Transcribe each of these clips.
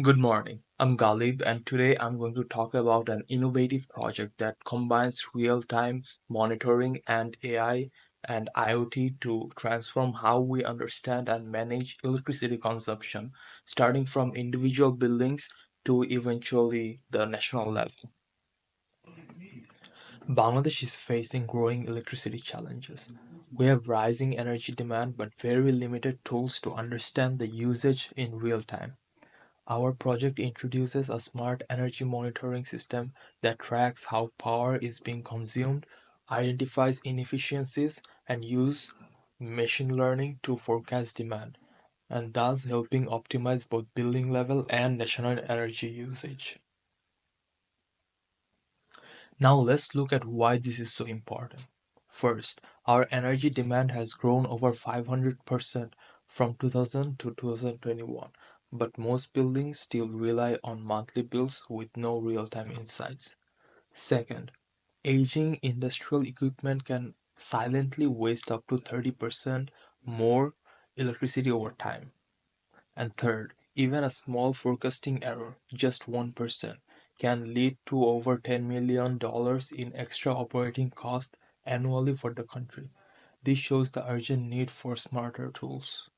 Good morning. I'm Galib, and today I'm going to talk about an innovative project that combines real-time monitoring and AI and IoT to transform how we understand and manage electricity consumption, starting from individual buildings to eventually the national level. Bangladesh is facing growing electricity challenges. We have rising energy demand but very limited tools to understand the usage in real time. Our project introduces a smart energy monitoring system that tracks how power is being consumed, identifies inefficiencies, and uses machine learning to forecast demand, and thus helping optimize both building level and national energy usage. Now let's look at why this is so important. First, our energy demand has grown over 500% from 2000 to 2021, but most buildings still rely on monthly bills with no real-time insights. Second, aging industrial equipment can silently waste up to 30% more electricity over time. And third, even a small forecasting error, just 1%, can lead to over $10 million in extra operating cost annually for the country. This shows the urgent need for smarter tools.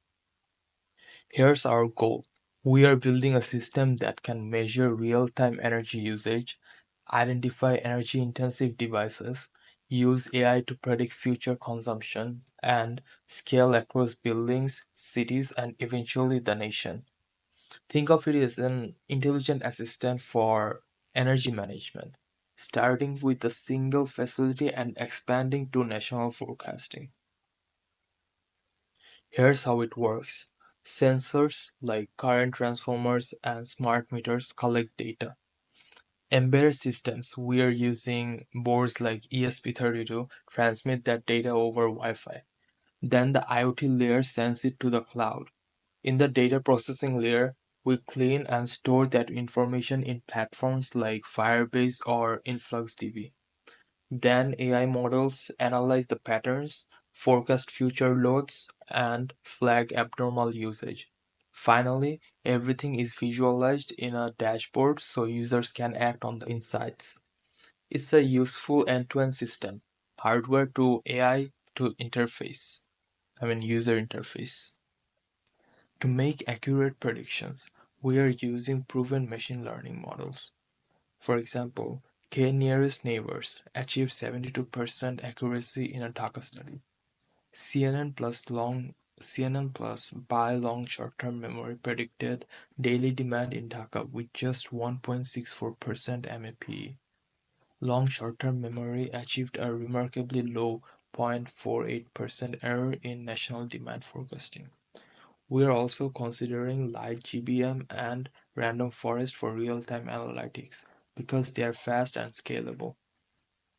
Here's our goal. We are building a system that can measure real-time energy usage, identify energy-intensive devices, use AI to predict future consumption, and scale across buildings, cities, and eventually the nation. Think of it as an intelligent assistant for energy management, starting with a single facility and expanding to national forecasting. Here's how it works. Sensors like current transformers and smart meters collect data. Embedded systems, we are using boards like ESP32 transmit that data over Wi-Fi. Then the IoT layer sends it to the cloud. In the data processing layer, we clean and store that information in platforms like Firebase or InfluxDB. Then AI models analyze the patterns, forecast future loads, and flag abnormal usage. Finally, everything is visualized in a dashboard so users can act on the insights. It's a useful end-to-end system, hardware to AI to interface. User interface. To make accurate predictions, we are using proven machine learning models. For example, K-nearest neighbors achieved 72% accuracy in a Dhaka study. CNN plus by long short-term memory predicted daily demand in Dhaka with just 1.64% MAPE. Long short-term memory achieved a remarkably low 0.48% error in national demand forecasting. We are also considering LightGBM and random forest for real-time analytics because they are fast and scalable.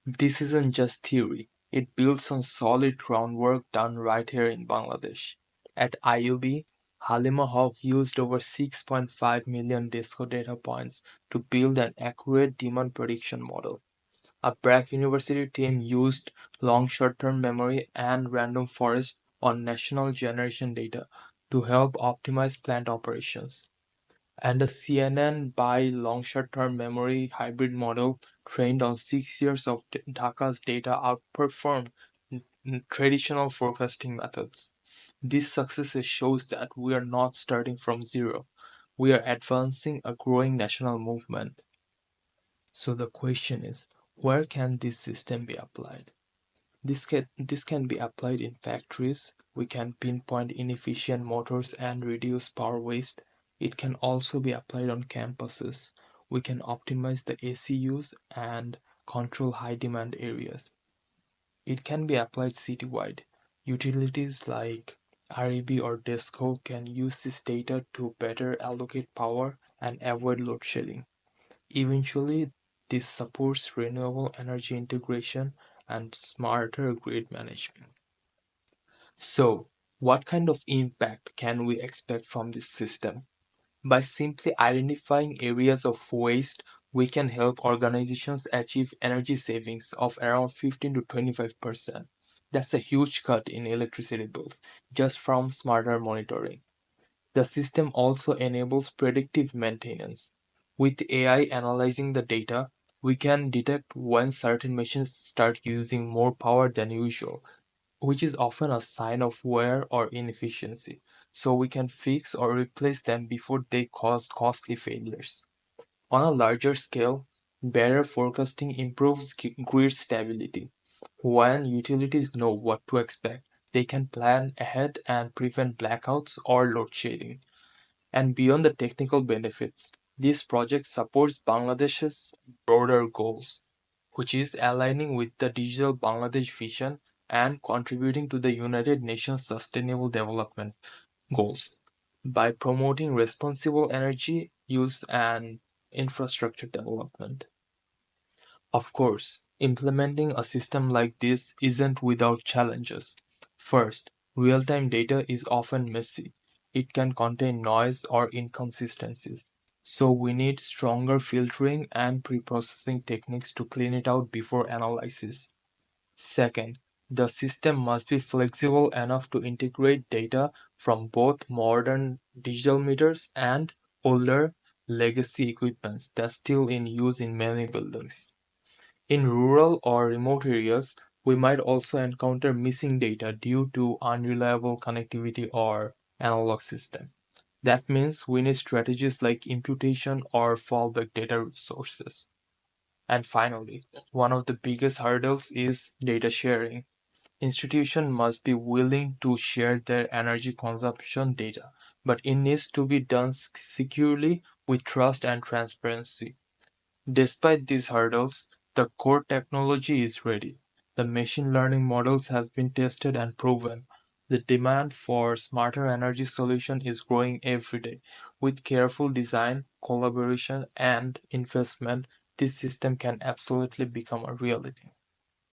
This isn't just theory, it builds on solid groundwork done right here in Bangladesh. At IUB, Halima Haq used over 6.5 million DISCO data points to build an accurate demand prediction model. A Brack University team used long short-term memory and random forest on national generation data to help optimize plant operations. And the CNN by long short-term memory hybrid model trained on 6 years of Dhaka's data outperformed traditional forecasting methods. This success shows that we are not starting from zero. We are advancing a growing national movement. So the question is, where can this system be applied? This can be applied in factories. We can pinpoint inefficient motors and reduce power waste. It can also be applied on campuses. We can optimize the AC use and control high demand areas. It can be applied citywide. Utilities like REB or DESCO can use this data to better allocate power and avoid load shedding. Eventually, this supports renewable energy integration and smarter grid management. So, what kind of impact can we expect from this system? By simply identifying areas of waste, we can help organizations achieve energy savings of around 15 to 25%. That's a huge cut in electricity bills just from smarter monitoring. The system also enables predictive maintenance. With AI analyzing the data, we can detect when certain machines start using more power than usual, which is often a sign of wear or inefficiency, so we can fix or replace them before they cause costly failures. On a larger scale, better forecasting improves grid stability. When utilities know what to expect, they can plan ahead and prevent blackouts or load shedding. And beyond the technical benefits, this project supports Bangladesh's broader goals, which is aligning with the Digital Bangladesh vision and contributing to the United Nations Sustainable Development Goals by promoting responsible energy use and infrastructure development. Of course, implementing a system like this isn't without challenges. First, real-time data is often messy. It can contain noise or inconsistencies. So we need stronger filtering and pre-processing techniques to clean it out before analysis. Second, the system must be flexible enough to integrate data from both modern digital meters and older legacy equipments that's still in use in many buildings. In rural or remote areas, we might also encounter missing data due to unreliable connectivity or analog system. That means we need strategies like imputation or fallback data sources. And finally, one of the biggest hurdles is data sharing. Institutions must be willing to share their energy consumption data, but it needs to be done securely with trust and transparency. Despite these hurdles, the core technology is ready. The machine learning models have been tested and proven. The demand for smarter energy solutions is growing every day. With careful design, collaboration, and investment, this system can absolutely become a reality.